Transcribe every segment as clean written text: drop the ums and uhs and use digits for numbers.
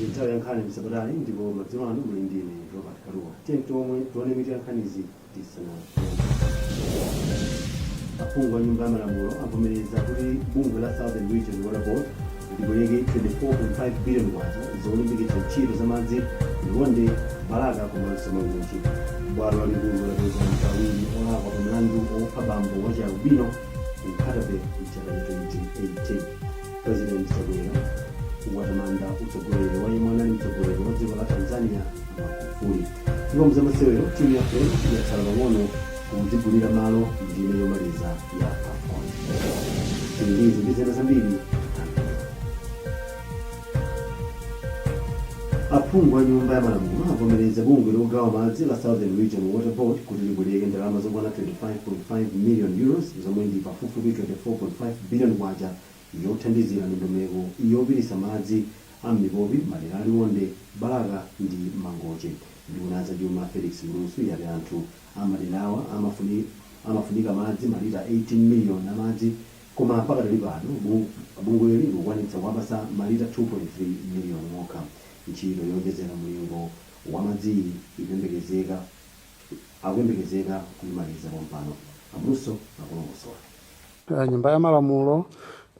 Ntawe Nkhani Msabatayi ndipo madzulo ano muli ndi Robert Karuwa. Tione mitu ya nkhanizi tisana. Aphungu a nyumba ya malamulo avomereza kuti bungwe la Southern Region Water Board libwereke 24.5 billion kwacha zolimbikitsa ntchito za madzi Liwonde Malaga komanso Malunji. Bwalo lalikulu lapeza anthu awiri olakwa pa mlandu opha bambo wachakubino Nkhatabe mchaka cha 2018. President Chakwera watamanda utsogoleri wa yemwe ali mtsogoleri wa dziko la Tanzania Magufuli. Ndipo mzamasewero timu ya Fred yatsala pang'ono kudzigulira malo ndime yomaliza ya AFCON. Izi ndi zina zambiri. Aphungu a nyumba ya malamulo avomereza bungwe logawa madzi la Southern Region Water Board kuti libwereke ndalama zokwana 25.5 million euros zomwe ndi pafupifupi 24.5 billion kwacha yothandizira ndondomeko yopirisa madzi a m'mipopi madera a Liwonde, Balaga ndi Mangoche. Nduna za Chuma Felix Mlusu yati anthu a maderawa amafunika madzi malita 18 million a madzi, koma pakadali pano bungweli likukwanitsa kuwapasa malita 2.3 million okha. Ntchito yonjezera mlingo wa madzi akuyembekezeka kuyimaliza pompano. Amluso akulongosola. Nyumba ya malamulo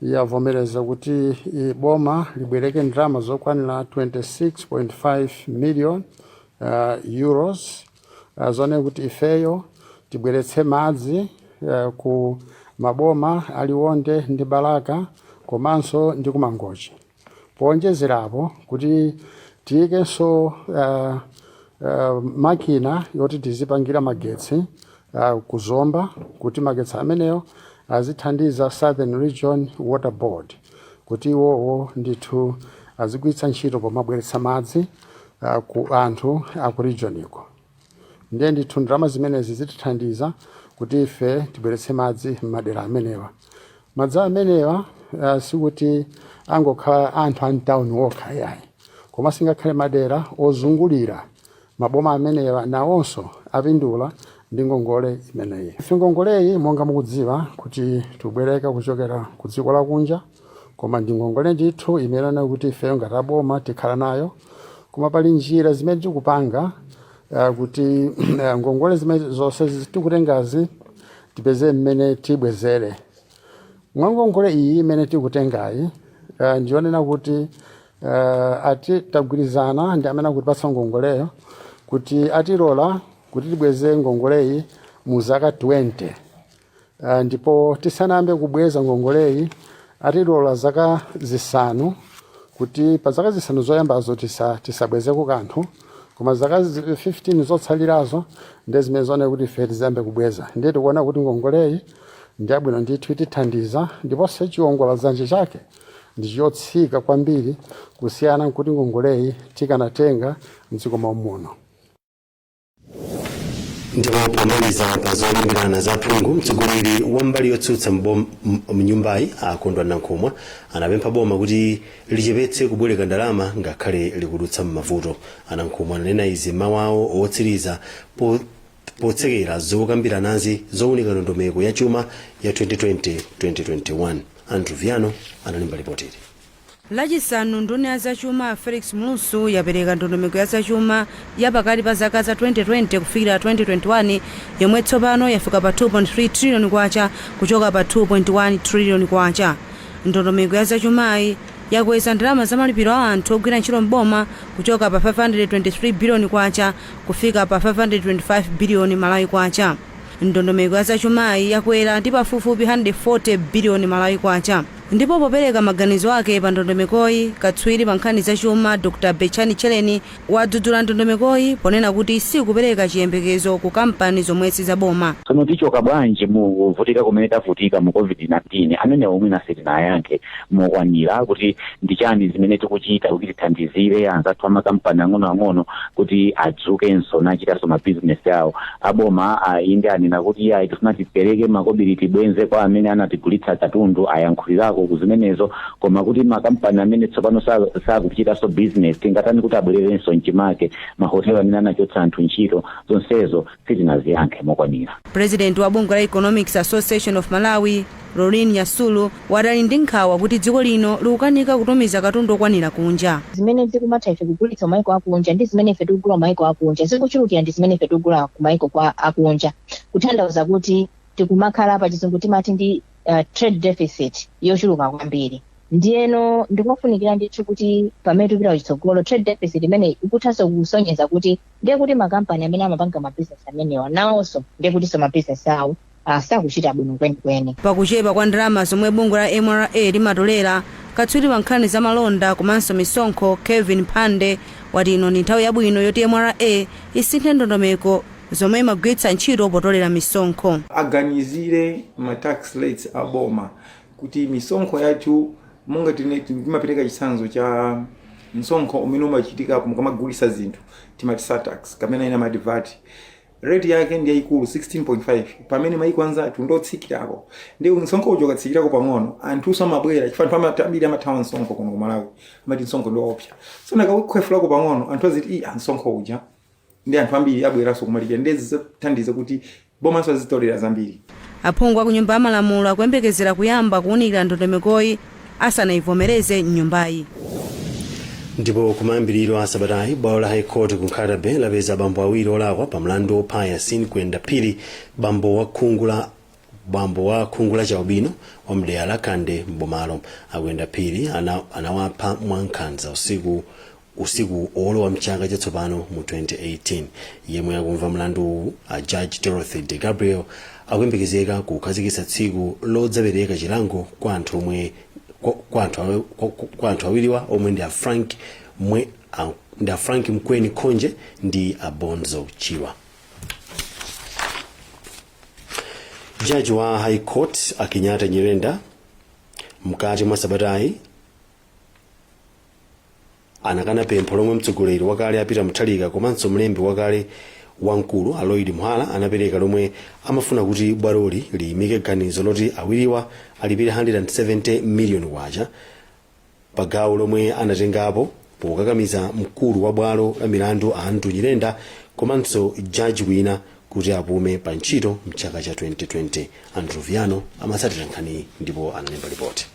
yavomereza kuti boma libwereke ndalama zokwanira 26.5 million euros zone kuti ifeyo tibweretse madzi ku maboma a Liwonde ndi Balaga komanso ndi ku Mangoche. Powonjezerapo kuti tiyikenso makina yoti tizipangira magetsi kuzomba kuti magetsi ameneyo azithandiza Southern Region Water Board kuti iwowo ndithu azigwiritsa ntchito pomabweretsa madzi ku anthu aku region iko. Ndiye ndithu ndalama zimenezi zitithandiza kuti ife tibweretse madzi m'madera amenewa. Madzi amenewa sikuti angokhala anthu a town okha yayi, koma singakhale madera ozungulira maboma amenewa nawonso apindula ndi ngongole imeneyi. Ife ngongoleyi monga mukudziwa kuti tibwereka kuchokera ku dziko lakunja, koma ndi ngongole ndithu imeneyo kuti ife ngati aboma tikhala nayo, koma pali njira zimene tikupanga kuti ngongole zimene zonse tikutengazi tipeze mmene tibwezere. Ngongole iyi imene tikutengayi ndionena kuti ati tagwirizana ndi amene akutipatsa ngongoleyo kuti atilola kuti tibweze ngongoleyi mu zaka 20. Ndipo tisanambe kubweza ngongoleyi atilola zaka zisanu kuti pa zaka zisanu zoyambazo tisabweze ku kanthu, koma zaka 15 zotsalirazo ndi zimene zone kuti ife tizambe kubweza. Ndiye tikuona kuti ngongoleyi ndi abwino ndithu itithandiza, ndiponso chiwongola dzanja chake ndi chotsika kwambiri kusiyana nkuti ngongoleyi tikanatenga mdziko muno. Ndipo pomaliza pa zolimbirana za phungu, mtsogoleri wa mbali yotsutsa mnyumbayi akondwa Nankhumwa anapempha boma kuti lichepetse kubwereka ndalama ngakhale likudutsa m'mavuto. Nankhumwa ananena izi mawu otsiriza potsekera zokambiranazi zowunika ndondomeko ya chuma ya 2020-2021. Andrew Viano analemba ripoti. Lachisanu nduna za chuma Felix Mlusu yapereka ndondomeko ya zachuma ya pakati pa zaka za 2020 kufikira 2021 yomwe tsopano yafika pa 2.3 trillion kwacha kuchoka pa 2.1 trillion kwacha. Ndondomeko ya zachumayi yakweza ndalama za malipiro a anthu ogwira ntchito mboma kuchoka pa 523 billion kwacha kufika pa 525 billion Malawi kwacha. Ndondomeko ya zachumayi yakwera ndi pafupifupi 140 billion Malawi kwacha. Ndipo popereka maganizo ake pa ndondomekoyi, katswiri pa nkhani za chuma Dr. Bechani Cheleni wadzudzula ndondomekoyi ponena kuti sikupereka chiyembekezo ku kampani zomwe sizaboma. Tsono tichoka bwanji muvutika kumene tavutika mu COVID-19 amene omwe naseti nayankhe mokwanira kuti ndi chani zimene tikuchita kuti tithandizire anzathu amakampani ang'onoang'ono kuti adzukenso nachitanso mabizinesi awo. Aboma inde anena kuti tifuna tipereke makobiri tibwenze kwa amene anatigulitsa katundu ayankhulirako kuchokako kuzimenezo koma kuti makampani amene tsopano sakuchita so business tingatani kuti abwererenso mchimake mahotelo amene anachotsa anthu ntchito zonsezo sitinaziyankhe mokwanira. President wa bungwe la Economics Association of Malawi Lauren Yasulu wadali ndi nkhawa kuti dziko lino likukanika kutumiza katundu okwanira kunja. Zimene zikumatha ife kugulitsa maiko akunja ndi zimene ife tikugula maiko akunja zikuchulukira ndi zimene ife tikugula ku maiko kwa akunja, kutanthauza kuti tikumakhala pa chizungu timati ndi trade deficit yochuluka kwambiri. Ndiyeno ndikufunikira ndithu kuti pamene tipita kuchitsogolo trade deficit imene ikuthanso kusonyeza kuti ndiye kuti makampani amene amapanga mabizinesi amenewa nawonso ndiye kuti mabizinesi awo sakuchita bwino kwenikweni. Pakuchepa kwa ndalama zomwe bungwe la MRA limatolera, katswiri wa nkhani za malonda komanso misonkho Kevin Phande wati ino ndi nthawi yabwino yoti MRA isinthe ndondomeko zomwe imagwiritsa ntchito potolera misonkho. Aganizire ma tax rates aboma kuti misonkho yathu monga timapereka chitsanzo cha msonkho umene umachitika mukamagulitsa zinthu timati tax kamene ina madivati rate yake ndi yaikulu 16.5 pamene maiko anzathu ndotsikirako ndi msonkho ujo katsikirako pang'ono anthu samabwera chifukwa pamambiri amathawa msonkho kuno ku Malawi amati msonkho ndi opsa so nakakwefulako pang'ono anthu aziti msonkho uja ndi anthu ambiri abweranso kumalipira ndezi zithandiza kuti bomanso azitolera zambiri. Aphungu ku nyumba ya malamulo akuyembekezera kuyamba kuwunikira ndondomekoyi asanayivomereze nyumbayi. Ndipo kumayambiriro a Sabatayi bwalo la High Court ku Nkatabe lapeza bambo awiri olakwa pa mlandu ophaya kwenda phiri bambo wa khungula cha ubino wa mdera la Kande mbomalo akwenda phiri anawapha mwankhanza usiku olowa mchaka chatsopano mu 2018. Yemwe akumva mlandu a Judge Dorothy de Gabriel akuyembekezeka kukhazikitsa tsiku lodzapereka chilango kwa anthu awiriwa omwe ndi a Frank Mkweni Khonje ndi a Bonzo Chiwa. Judge wa High Court Akinyata Nyirenda mkati mwa Sabatayi anakana pempho lomwe mtsogoleri wakale apita Muthalika komanso mlembi wakale wankulu Aloyd Muhala anapereka lomwe amafuna kuti bwaloli liyimike ganizo loti awiriwa alipire 170 million kwacha pa gawo lomwe anatengapo pokakamiza mkulu wa bwalo la milandu Andrew Nyirenda komanso judge wina kuti apume pa ntchito mchaka cha 2020. Andrew Viano amatsatira nkhani ndipo analemba ripoti.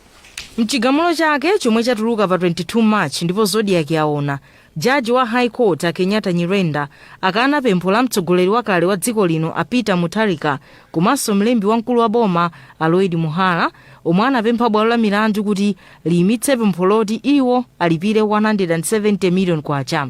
Mchigamulo chake chomwe chatuluka pa 22 March ndipo Zodiak yaona Judge wa High Court Akinyata Nyirenda akana pempho la mtsogoleri wakale wa dziko lino apita Muthalika komanso mlembi wankulu wa boma Aloyd Muhala omwe anapempha bwalo la milandu kuti liyimitse pempho loti iwo alipire 170 million kwacha.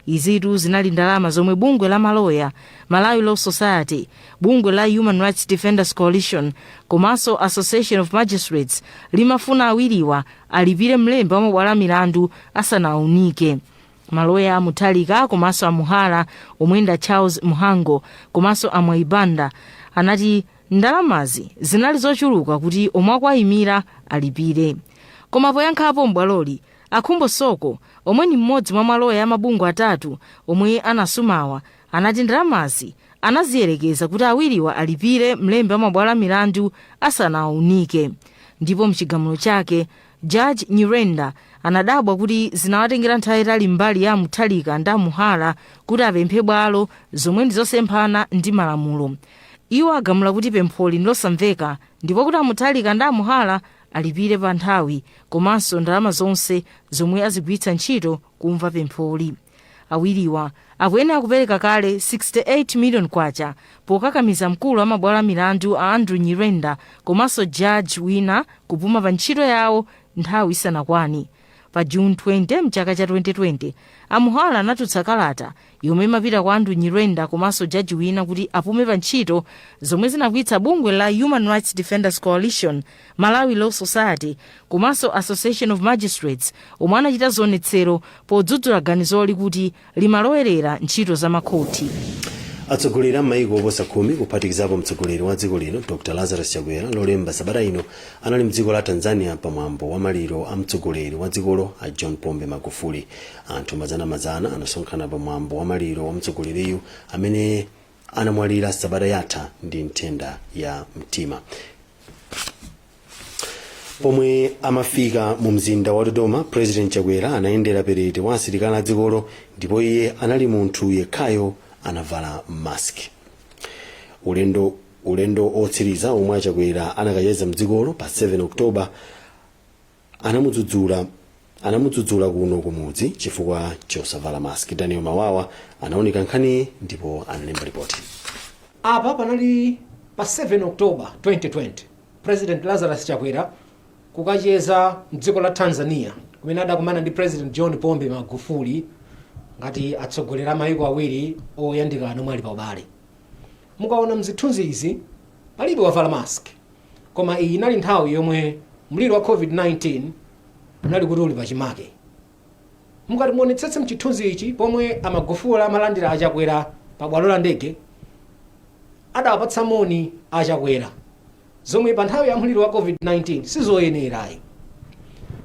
Izitu zinali ndalama zomwe bungwe la maloya Malawi Law Society, bungwe la Human Rights Defenders Coalition komanso Association of Magistrates limafuna awiriwa alipire mlembi wa mabwalo a milandu asanaunike. Maloya Muthalika komanso Muhala omwe ndi Charles Muhango komanso Amwaibanda anati ndalamazi zinali zochuluka kuti omwe akwayimira alipire. Koma poyankhapo mbwaloli Akhumbo Soko omwe ni mmodzi mwa maloya ya mabungwe atatu omwe anasumawa anati ndalamazi anaziyerekeza kuti awiriwa alipire mlembi wa mabwalo a milandu asanaunike. Ndipo mchigamulo chake Judge Nyirenda anadabwa kuti zinawatengera nthawi yayitali mbali ya Muthalika ndi Muhala kuti apemphe bwalo zomwe ndi zosemphana ndi malamulo. Iwo agamula kuti pempholi ndilosamveka ndipo kuti Muthalika ndi Muhala alipire pa nthawi komanso ndalama zonse zomwe azigwiritsa ntchito kumva pempholi. Awiriwa akuyenera kupereka kale 68 million kwacha pokakamiza mkulu wa mabwalo a milandu a Andrew Nyirenda komanso judge wina kupuma pa ntchito yawo nthawi isanakwani. Pa June 20 mchaka cha 2020 Muhala anatulutsa kalata yomwe imapita kwa Andrew Nyirenda komanso judge wina kuti apume pa ntchito zomwe zinagwiritsa bungwe la Human Rights Defenders Coalition, Malawi Law Society komanso Association of Magistrates omwe anachita zionetsero podzudzula ganizoli kuti limalowerera ntchito za makhoti. Atsogoleri a maiko oposa 10 kuphatikizapo mtsogoleri wa dziko lino Dr. Lazarus Chakwera lolemba sabata ino anali mdziko la Tanzania pamwambo wa maliro a mtsogoleri wa dzikolo a John Pombe Magufuli. Anthu mazana anasonkhana pamwambo wa maliro wa mtsogoleriyu amene anamwalira sabata yatha ndi nthenda ya mtima. Pomwe amafika mu mzinda wa Dodoma, President Chakwera anayendera perete wa asilikali a dzikolo ndipo iye anali munthu yekhayo anavala mask. Ulendo otsiriza omwe Chakwera anakacheza mdzikolo pa 7 Oktoba anamudzudzula kuno kumudzi chifukwa chosavala mask. Daniel Mawawa anaoneka Nkhani ndipo analemba ripoti. Apa panali pa 7 Oktoba 2020 President Lazarus Chakwera kukacheza mdziko la Tanzania kumene adakumana ndi President John Pombe Magufuli ngati atsogolera mayiko awiri oyandikana omwe ali pa ubale. Mukaona mzithunzi izi palibe wavala mask, koma iyi inali nthawi yomwe mliro wa COVID-19 unali kuti uli pachimake. Mukati muonetsetse mchithunzi ichi pomwe Magufuli amalandira Achakwera pa bwalo la ndege, adawapatsa moni Achakwera zomwe pa nthawi ya mliro wa COVID-19 sizoyenerayi.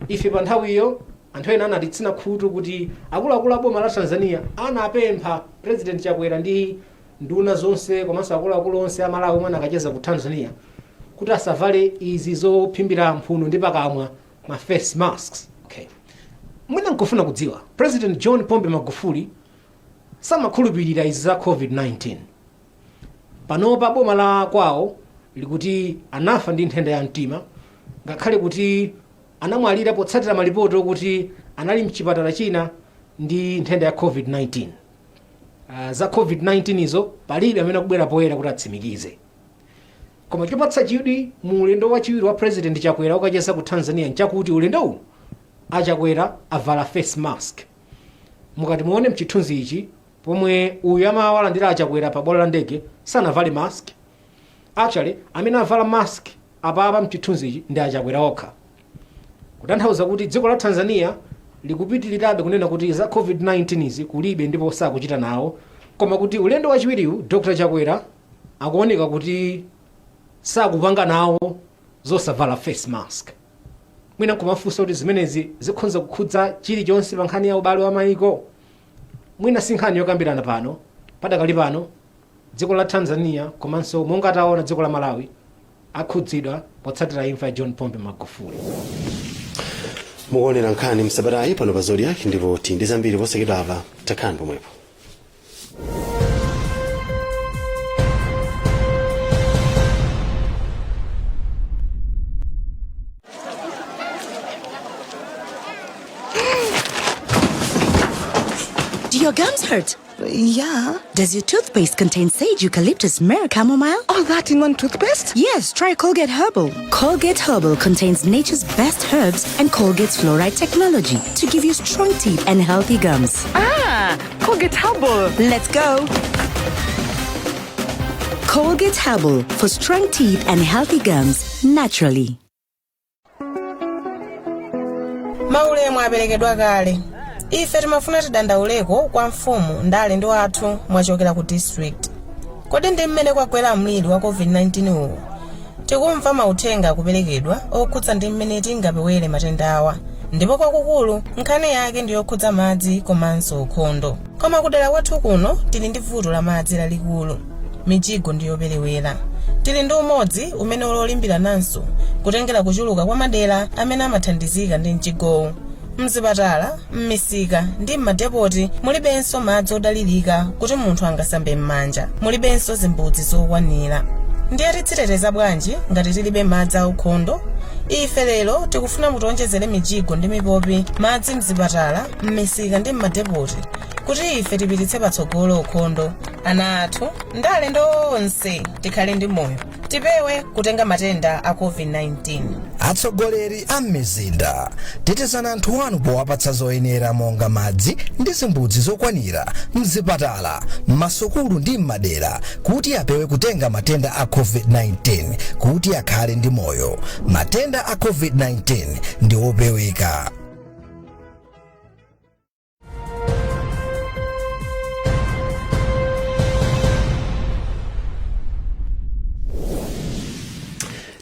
Ife pa nthawiyo anthu ena anatitsina khutu kuti akuluakulu a boma la Tanzania anapempha President Chakwera ndi nduna zonse komanso akuluakulu onse a Malawi omwe anakacheza ku Tanzania kuti asavale izi zophimbira mphuno ndi pakamwa ma face masks. Okay. Mwina nkufuna kudziwa President John Pombe Magufuli samakhulupirira izi za COVID-19. Panopa boma la kwawo likuti anafa ndi nthenda ya mtima, ngakhale kuti anamwalira potsatira malipoti okuti anali mchipatala china ndi nthenda ya COVID-19. Za COVID-19 izo palibe amene akubwera poyera kuti atsimikize. Koma chopatsa chidwi mu ulendo wachiwiri wa President Chakwera ukacheza ku Tanzania nchakuti ulendo uwu Achakwera avala face mask. Mukati muone mchithunzi ichi pomwe uyu amawalandira Achakwera pa bwalo la ndege sanavale mask. Actually, amene avala mask apapa mchithunzi ichi ndi Achakwera okha. Kutanthauza kuti dziko la Tanzania likupitirirabe kunena kuti za COVID-19 izi kulibe ndipo sakuchita nawo, koma kuti ulendo wachiwiriwu Dr. Chakwera akuoneka kuti sakupanga nawo zosavala face mask. Mwina kumafunsa kuti zimenezi zikhonza kukhudza chilichonse pa nkhani ya ubale wa mayiko. Mwina si nkhani yokambirana pano, padakali pano dziko la Tanzania komanso monga taona dziko la Malawi akhudzidwa potsatira imfa ya John Pombe Magufuli. Mukuonera Nkhani Msabatayi pano pa Zodiak ndipo tindi zambiri posachedwapa takhani pomwepo. Do your gums hurt? Yeah. Does your toothpaste contain sage, eucalyptus, myrrh, chamomile? All that in one toothpaste? Yes, try Colgate Herbal. Colgate Herbal contains nature's best herbs and Colgate's fluoride technology to give you strong teeth and healthy gums. Ah, Colgate Herbal. Let's go. Colgate Herbal for strong teeth and healthy gums naturally. Maulemu aberekedwa kale. Ife timafuna tidandauleko kwa mfumu ndale ndi wathu mwachokera ku district. Kodi ndi mmene kwakwera mliri wa COVID-19 uwu. Tikumva mauthenga kuperekedwa okhudza ndi mmene tingapewere matenda awa. Ndipo kwakukulu nkhani yake ndi yokhudza madzi komanso ukhondo. Koma kudera kwathu kuno tili ndi vuto la madzi lalikulu. Mijigo ndi yoperewera. Tili ndi umodzi umene ulolimbira nanso kutengera kuchuluka kwa madera amene amathandizika ndi mjigowu. Mzipatala, mmisika ndi madepoti mulibenso madzi odalirika kuti munthu angasambe m'manja. Mulibenso zimbudzi zokwanira. Ndiye tidziteteza bwanji ngati tilibe madzi aukhondo? Ife lero tikufuna mutionjezere mijigo ndi mipopi madzi mzipatala, mmisika ndi madepoti kuti ife tipititse patsogolo ukhondo. Ana athu ndale ndonse tikhale ndi moyo. Tipewe kutenga matenda a COVID-19. Atsogoleri a mizinda tetezana anthu anu powapatsa zoyenera monga madzi ndi zimbudzi zokwanira mzipatala, masukulu ndi madera kuti apewe kutenga matenda a COVID-19 kuti akhale ndi moyo. Matenda a COVID-19 ndi opeweka.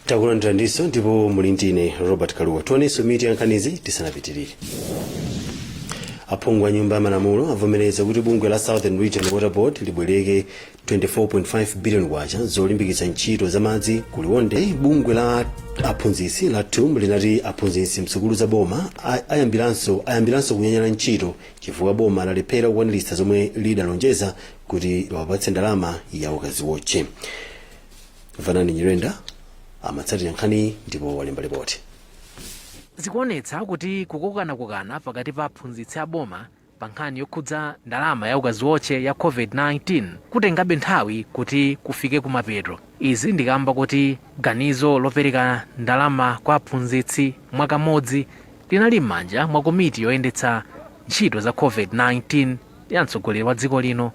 Takulandira ndiso ndipo muli ndine Robert Kaluwa. Tionenso mitu ya nkhanizi tisanapitirire. aphungu a nyumba ya malamulo avomereza kuti bungwe la Southern Region Water Board libwereke 24.5 billion kwacha zolimbikitsa ntchito za madzi kuliwonde. Bungwe la aphunzitsi la TUM linati aphunzitsi msukulu za boma ayambiranso kunyanyala ntchito chifukwa boma lalephera kukwaniritsa zomwe lidalonjeza kuti liwapatse ndalama ya ukazi wotche. Vanani Nyirenda amatsatira nkhani ndipo walemba ripoti. Zikuonetsa kuti kukokana pakati pa aphunzitsi a boma pa nkhani yokhudza ndalama ya ukazi wotche ya COVID-19 kutengabe nthawi kuti kufike kumapeto. Izi ndikamba kuti ganizo lopereka ndalama kwa aphunzitsi mwakamodzi linali m'manja mwa komiti yoyendetsa ntchito za COVID-19 ya mtsogoleri wa dziko lino.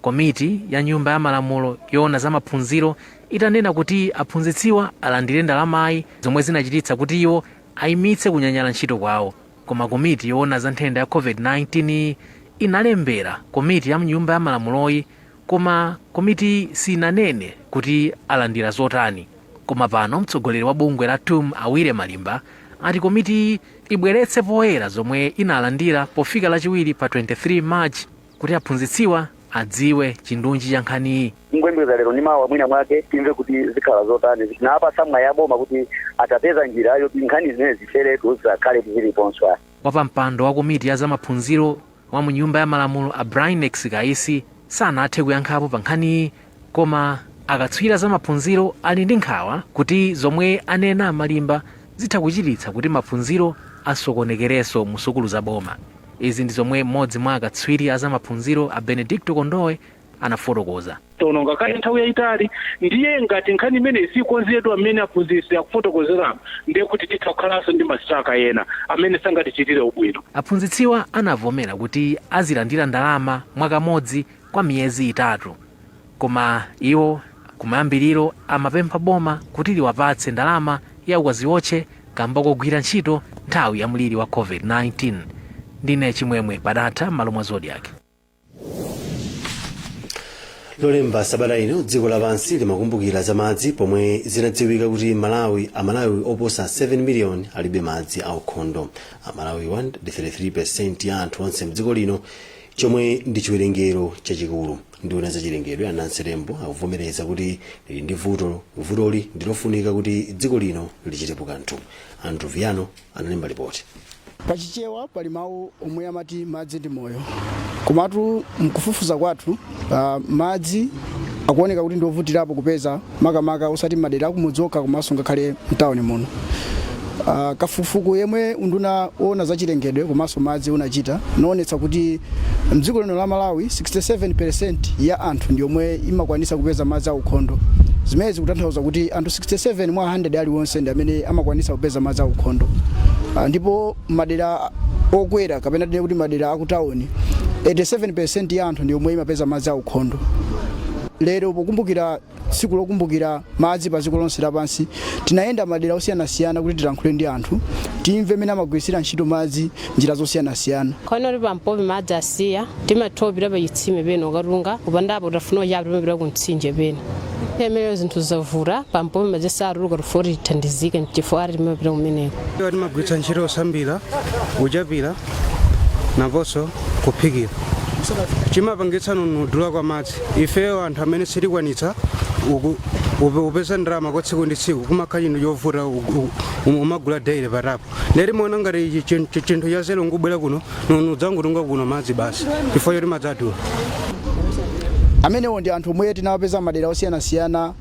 Komiti ya nyumba ya malamulo yoona za maphunziro itanena kuti aphunzitsiwa alandire ndalamayi zomwe zinachititsa kuti iwo ayimitse kunyanyala ntchito kwawo. Koma komiti yoona za nthenda ya COVID-19 inalembera komiti ya nyumba ya malamuloyi, koma komiti sinanene kuti alandira zotani. Koma pano mtsogoleri wa bungwe la TUM Awire Malimba ati komiti ibweretse poyera zomwe inalandira pofika lachiwiri pa 23 March kuti aphunzitsiwa adziwe chindunji cha nkhaniyi. Ngwembeza lero nimawa mwina mwake timve kuti zikhala zotani zinapa samwa ya boma kuti atapeza njira yo nkhani zimene ziferetu zakhale ziliponso. Wapampando wa komiti ya zamaphunziro wa mu nyumba ya malamulo a Brinex Kaisi sanathe kuyankhapo pa nkhaniyi, koma akatswiri zamaphunziro ali ndi nkhawa kuti zomwe anena Malimba zitha kuchititsa kuti maphunziro asokonekerenso mu sukulu za boma. Izi ndi zomwe mmodzi mwa akatswiri azamaphunziro a Benedicto Kondowe anafotokoza. Tononga kale nthawi yayitali ndiye ngati nkhani imene sikonzedwa amene aphunzitsi akufotokozera ndiye kuti titha kukhalanso ndi masitaka ena amene sangatichitire ubwino. Aphunzitsiwa anavomera kuti azilandira ndalama mwakamodzi kwa miyezi itatu, koma iwo kumayambiriro amapempha boma kuti liwapatse ndalama ya ukazi wotche kamba kogwira ntchito nthawi ya mliri wa COVID-19. Ndine Chimwemwe Padatha, malo mwa Zodiak. Lolemba sabata ino dziko lapansi limakumbukira za madzi pomwe zinadziwika kuti Malawi oposa 7 million alibe madzi aukhondo. Malawi 33% ya anthu onse mdziko lino, chomwe ndi chiwerengero chachikulu. Nduna za chilengedwe Nancy Rembo akuvomereza kuti lili ndi vutoli ndilofunika kuti dziko lino lichitepo kanthu. Andrew Viano analemba ripoti. Pachichewa pali mawu omwe amati madzi ndi moyo. Komatu mkufufuza kwathu madzi akuoneka kuti ndiovutirapo kupeza makamaka usati madera kumudzoka komanso ngakhale mtawuni muno. Kafukufuku yemwe unduna ona za chilengedwe komanso madzi unachita noonetsa kuti mdziko lino la Malawi 67% ya anthu ndi omwe imakwanisa kupeza madzi aukhondo. Zimezi kutanthauza kuti anthu 67 mwa 100 aliwonse ndi amene amakwanisa kupeza madzi aukhondo. Ndipo madera okwera kapena tine kuti madera akutawuni 87% ya anthu ndi omwe imapeza madzi aukhondo. Lero pokumbukira tsiku lokumbukira madzi pa dziko lonse lapansi tinayenda madera osiyanasiyana kuti tilankhule ndi anthu timve mene amagwirisira ntchito madzi njira zosiyanasiyana. Kono ri pampopi madzi asiya timathopira pa chitsime peno katunga kupandapo tafuna chapo timapita ku mtsinje peno. Temero zinthu zavura pampopi madzi saruka tufoti tithandizike chifukwa timapita kumeneko. Timagwiritsa ntchito osambira, kuchapira naponso kuphikira. Chimapangitsa nudula kwa madzi. Ifeyo anthu amene sitikwanitsa upeza ndalama kwa tsiku ndi tsiku kumakhala ino yovuta umagula daily patapo. Lero muona ngati chinthu cha zero ngubwera kuno nudzangutunga kuno madzi basi chifukwa choti madzi adula. Amenewo ndi anthu omwe tinawapeza madera osiyanasiyana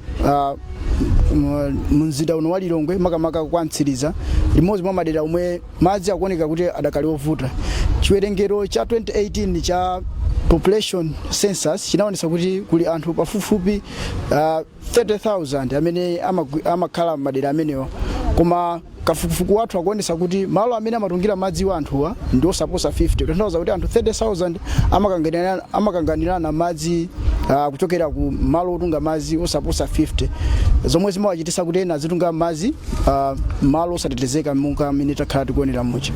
mumzinda uno wa Lilongwe makamaka kwa Mtsiriza, limodzi mwa madera omwe madzi akuoneka kuti adakali ovuta. Chiwerengero cha 2018 cha population census chinaonesa kuti kuli anthu pafupifupi 30,000 amene amakhala madera amenewa. Koma kafukufuku wathu akuonesa kuti malo amene amatungira madzi wa anthuwa ndi osaposa 50. Kutanthauza kuti anthu 30,000 amakanganirana madzi kuchokera ku malo otunga madzi osaposa 50. Zomwe zimawachitisa kuti ena azitunga madzi malo osatetezeka monga amene takhala tikuonera muchi.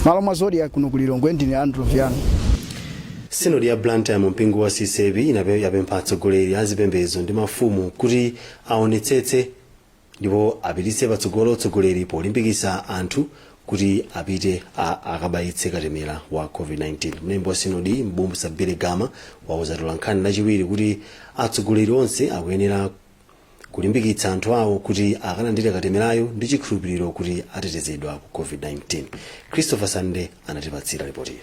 Malo mwa Zodiak kuno ku Lilongwe ndine Andrew Viano. Sinodi ya Blantyre mu mpingo wa Sisebi yapempha atsogoleri azipembedzo ndi mafumu kuti aonetsetse ndipo apititse patsogolo atsogoleri polimbikitsa anthu kuti apite akabayitse katemera wa covid-19. Mlembi wa sinodi Msabatayi wauza Nkhani lachiwiri kuti atsogoleri onse akuyenera kulimbikitsa anthu awo kuti akalandire katemerayo ndi chikhulupiriro kuti atetezedwa ku covid-19. Christopher Sande anatipatsira ripoti.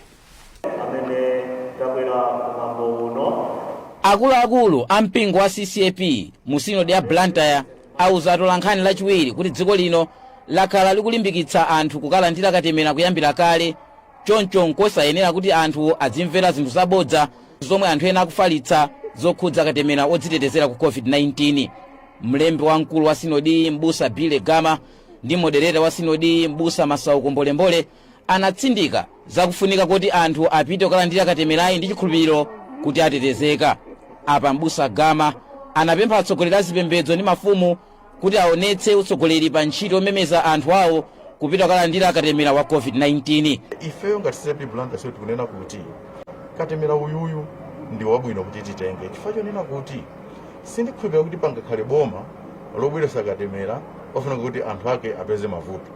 Akuluakulu a mpingo wa CCAP mu sinodi ya Blantyre auza Nkhani lachiwiri kuti dziko lino lakhala likulimbikitsa anthu kukalandira katemera kuyambira kale, choncho nkosayenera kuti anthu azimvera zinthu zabodza zomwe anthu ena akufalitsa zokhudza katemera odzitetezera ku covid-19. Mlembi wamkulu wa sinodi Msabatayi ndi modereta wa sinodi Masauko Mbolembole anatsindika zakufunika kuti anthu apite kukalandira katemerayi ndi chikhulupiriro kuti atetezeka. Apa Msabatayi anapempha atsogoleri a zipembedzo ndi mafumu kuti aonetse utsogoleri pa ntchito yomemeza anthu awo kupita kukalandira katemera wa covid-19. Ifeyo ngati CCAP Blantyre so tikunena kuti katemera uyuyu ndi wabwino kuti titenge, chifukwa chonena kuti sindikhulupirira kuti pangakhale boma lobweretsa katemera ofuna kuti anthu ake apeze mavuto.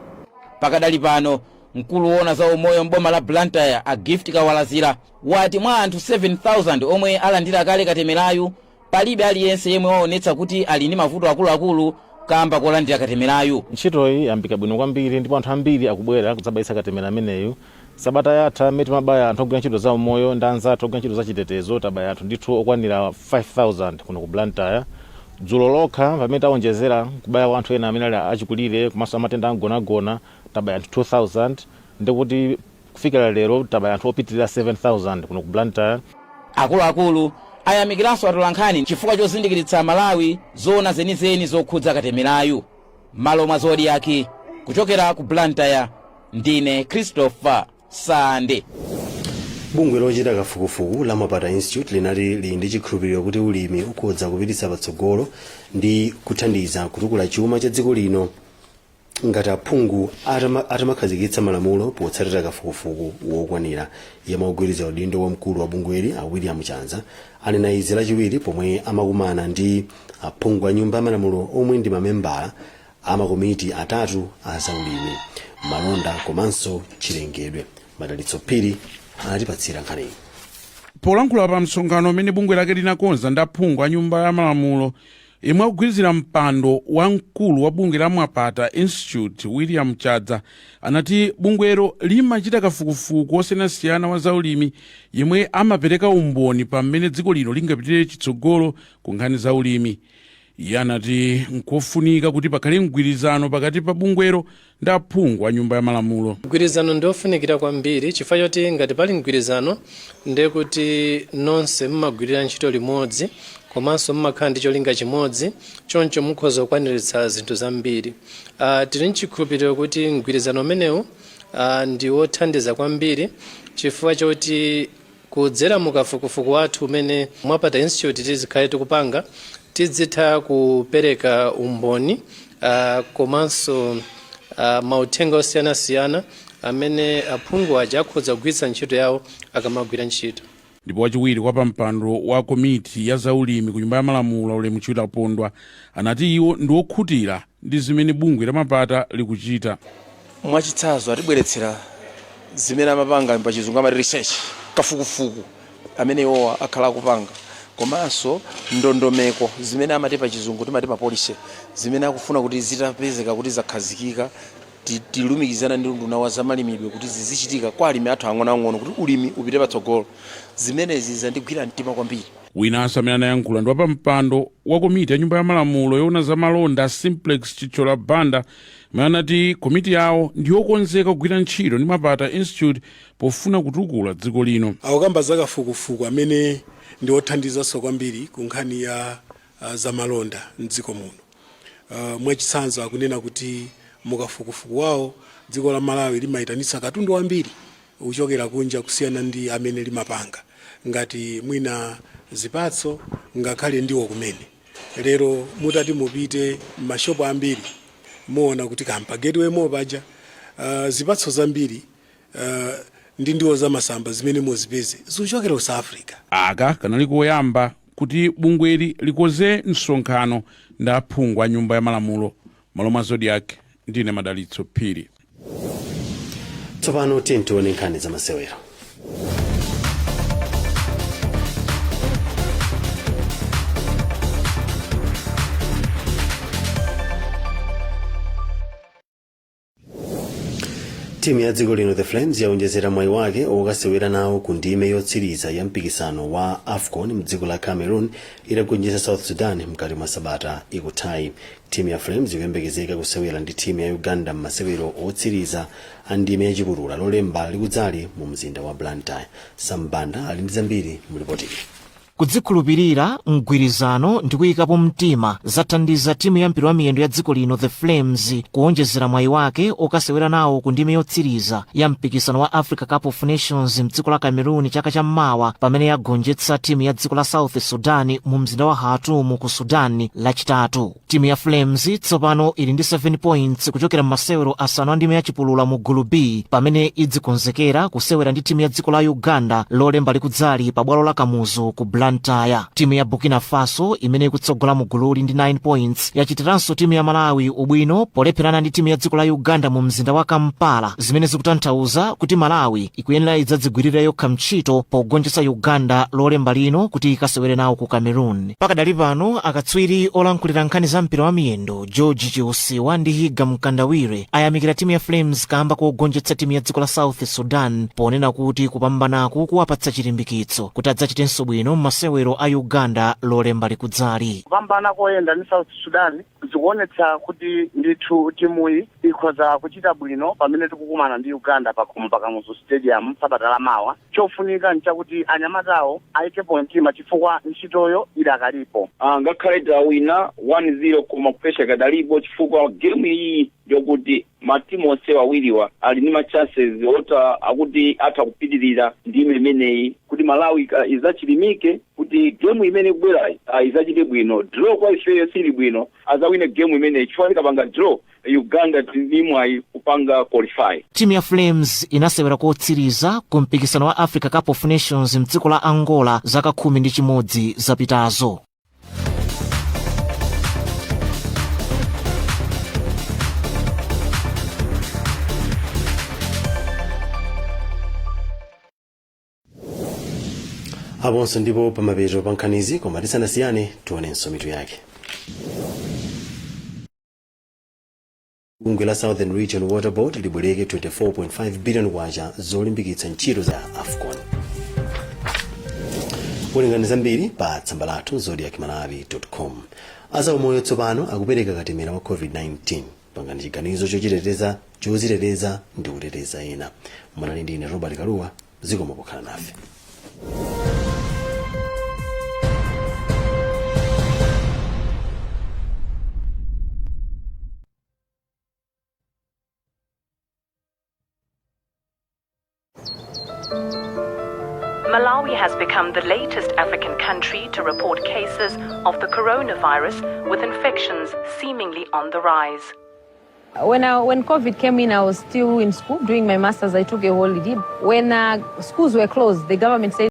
Pakadali pano mkulu woona za umoyo m'boma la Blantyre a Gift Kawalazira wati mwa anthu 7,000 omwe alandira kale katemerayu palibe aliyense yemwe waonetsa kuti ali ndi mavuto akuluakulu kamba kolandira katemerayu. Ntchitoyi yambika bwino kwambiri ndipo anthu ambiri akubwera kudzabayitsa katemera ameneyu. Sabata yatha meti mabaya anthu ogwira ntchito za umoyo ndi anzathu ogwira ntchito za chitetezo tabaya anthu ndithu okwanira 5,000 kuno ku Blantyre. Dzulo lokha pamene taonjezera kubaya anthu ena amene ali achikulire komanso amatenda agonagona tabaya anthu 2,000 ndikuti kufikira lero tabaya anthu opitirira 7,000 kuno ku Blantyre. Akuluakulu ayamikiranso atola nkhani chifukwa chozindikiritsa Malawi zoona zenizeni zokhudza katemerayu. Malo mwa Zodiak kuchokera ku Blantyre ndine Christopher Sande. Bungwe lochita kafukufuku la Msabatayi Institute linali lili ndi chikhulupiriro kuti ulimi ukhoza kupititsa patsogolo ndi kuthandiza kutukula chuma cha dziko lino ngati aphungu atamakhazikitsa malamulo potsatira kafukufuku wokwanira. Yamagwirizira udindo wa mkulu wa bungweli a William Chanza anena izi lachiwiri pomwe amakumana ndi aphungu a nyumba ya malamulo omwe ndi mamembala amakomiti atatu a zaulimi, malonda komanso chilengedwe. Madalitso Phiri anatipatsira nkhani. Polankhula pa msonkhano umene bungwe lake linakonza ndi aphungu a nyumba ya malamulo imwe akugwirizira mpando wa mkulu wa bungwe la Msabatayi Institute William Chanza anati bungwero limachita kafukufuku osiyanasiyana wa zaulimi yemwe amapereka umboni pamene dziko lino lingapitire chitsogolo ku nkhani zaulimi. Iye anati nkofunika kuti pakhale mgwirizano pakati pa bungwero ndi aphungu a nyumba ya malamulo. Mgwirizano ndiofunikira kwambiri chifukwa choti ngati pali mgwirizano ndiye kuti nonse mmagwirira ntchito limodzi komanso mmakhala ndi cholinga chimodzi, choncho mukhoza kukwaniritsa zinthu zambiri. Tili nchikhulupiriro kuti mgwirizano umenewu ndi wothandiza kwambiri chifukwa choti kudzera mukafukufuku wathu umene Msabatayi Institute tizikhale tikupanga tizitha kupereka umboni komanso mauthenga osiyanasiyana amene aphungu aja akhoza kugwiritsa ntchito yawo akamagwira ntchito. Ndipo wachiwiri kwa pampando wa komiti ya zaulimi ku nyumba ya malamulo ulemu Chita Pondwa anati iwo ndi okhutira ndi zimene bungwe la Msabatayi likuchita. Mwachitsanzo atibweretsera zimene amapanga pa chizungu amati research kafukufuku amene iwo akhala kupanga, komanso ndondomeko zimene amati pa chizungu timati pa policy zimene akufuna kuti zitapezeka kuti zakhazikika tilumikizana ndi nduna wa zamalimidwe kuti zizichitika kwa alimi athu ang'onoang'ono kuti ulimi upite patsogolo. Zimenezi zandigwira mtima kwambiri. Winanso amene anayankhula ndi wa pampando wa komiti ya nyumba ya malamulo yoona za malonda Simplex Chichola Banda amene anati komiti yawo ndiyokonzeka kugwira ntchito ndi Msabatayi Institute pofuna kutukula dziko lino. Akukamba za kafukufuku amene ndi othandizanso kwambiri ku nkhani ya zamalonda mdziko muno. Mwachitsanzo akunena kuti mukafukufuku wawo dziko la Malawi limayitanitsa katundu wambiri uchokera kunja kusiyana ndi amene limapanga ngati mwina zipatso ngakhale ndiwo kumene. Lero mutati mupite mashopo ambiri muona kuti kampa gateway mopaja zipatso zambiri ndi ndiwo zamasamba zimene muzipeze zichokera ku South Africa. Aka kanali koyamba kuti bungweli likoze msonkhano ndi aphungu a nyumba ya malamulo. Malo mwa Zodiak ndine Madalitso Phiri. Tsopano tione nkhani za masewero. Timu ya dziko lino The Flames yaonjezera mwayi wake okasewera nawo ku ndime yotsiriza ya mpikisano wa AFCON mdziko la Cameroon itagonjetsa South Sudan mkati mwa sabata ikuthayi. Timu ya Flames ikuyembekezeka kusewera ndi timu ya Uganda m'masewero otsiriza a ndime yachipulula lolemba likudzali mu mzinda wa Blantyre. Sambanda ali ndi zambiri mu ripoti. Kudzikhulupirira mgwirizano ndi kuyikapo mtima zathandiza timu ya mpira wa miyendo ya dziko lino The Flames kuonjezera mwayi wake okasewera nawo ku ndime yotsiriza ya mpikisano wa Africa Cup of Nations mdziko la Cameroon chaka cham'mawa pamene yagonjetsa timu ya dziko la South Sudan mu mzinda wa Khartoum ku Sudan lachitatu. Timu ya Flames tsopano ili ndi 7 points kuchokera m'masewero asanu a ndime yachipulula mu gulu B pamene idzikonzekera kusewera ndi timu ya dziko la Uganda lolemba likudzali pa bwalo la Kamuzu ku Blantyre. Timu ya Burkina Faso imene ikutsogola mu gululi ndi 9 points yachitiranso timu ya Malawi ubwino polepherana ndi timu ya dziko la Uganda mu mzinda wa Kampala, zimene zikutanthauza kuti Malawi ikuyenera idzadzigwirira yokha ntchito pogonjetsa Uganda lolemba lino kuti ikasewere nawo ku Cameroon. Pakadali pano akatswiri olankhulira nkhani za mpira wa miyendo George Chiusiwa ndi Higa Mkandawire ayamikira timu ya Flames kamba kugonjetsa timu ya dziko la South Sudan ponena kuti kupambanaku kuwapatsa chilimbikitso kuti adzachitenso bwino masewero a Uganda lolemba likudzali. Kupambana koyenda ndi South Sudan zikuonetsa kuti ndithu timuyi ikhoza kuchita bwino pamene tikukumana ndi Uganda pa Kamuzu Stadium sabata lamawa. Chofunika nchakuti anyamatawo ayikepo mtima chifukwa ntchitoyo idakalipo. Ngakhale tawina 1-0 koma pressure kadalipo chifukwa game iyi yokuti matimu onse awiriwa ali ndi chances ota akuti atha kupitirira ndime imeneyi kuti Malawi izachilimike kuti game imene kubwera izachite bwino. Draw kwa ifeyo sili bwino azawine game imeneyi chifukwa ikapanga draw Uganda timwayi kupanga qualify. Timu ya Flames inasewera kotsiriza ku mpikisano wa Africa Cup of Nations mdziko la Angola zaka 11 zapitazo. Abonso ndipo pamapeto pa nkhanizi koma tisanasiyane tionenso mitu yake. Bungwe la Southern Region Water Board libwereke 24.5 billion kwacha zolimbikitsa ntchito za AFCON. Kulingana zambiri pa tsamba lathu zodiakmalawi.com. Azaumoyo tsopano akupereka katemera wa COVID-19 pangani chiganizo choziteteza ndi kuteteza ena. Mwanali ndine Robert Kaluwa, zikomo pokhala nafe. Malawi has become the latest African country to report cases of the coronavirus, with infections seemingly on the rise. When COVID came in, I was still in school doing my master's. I took a holiday. When schools were closed, the government said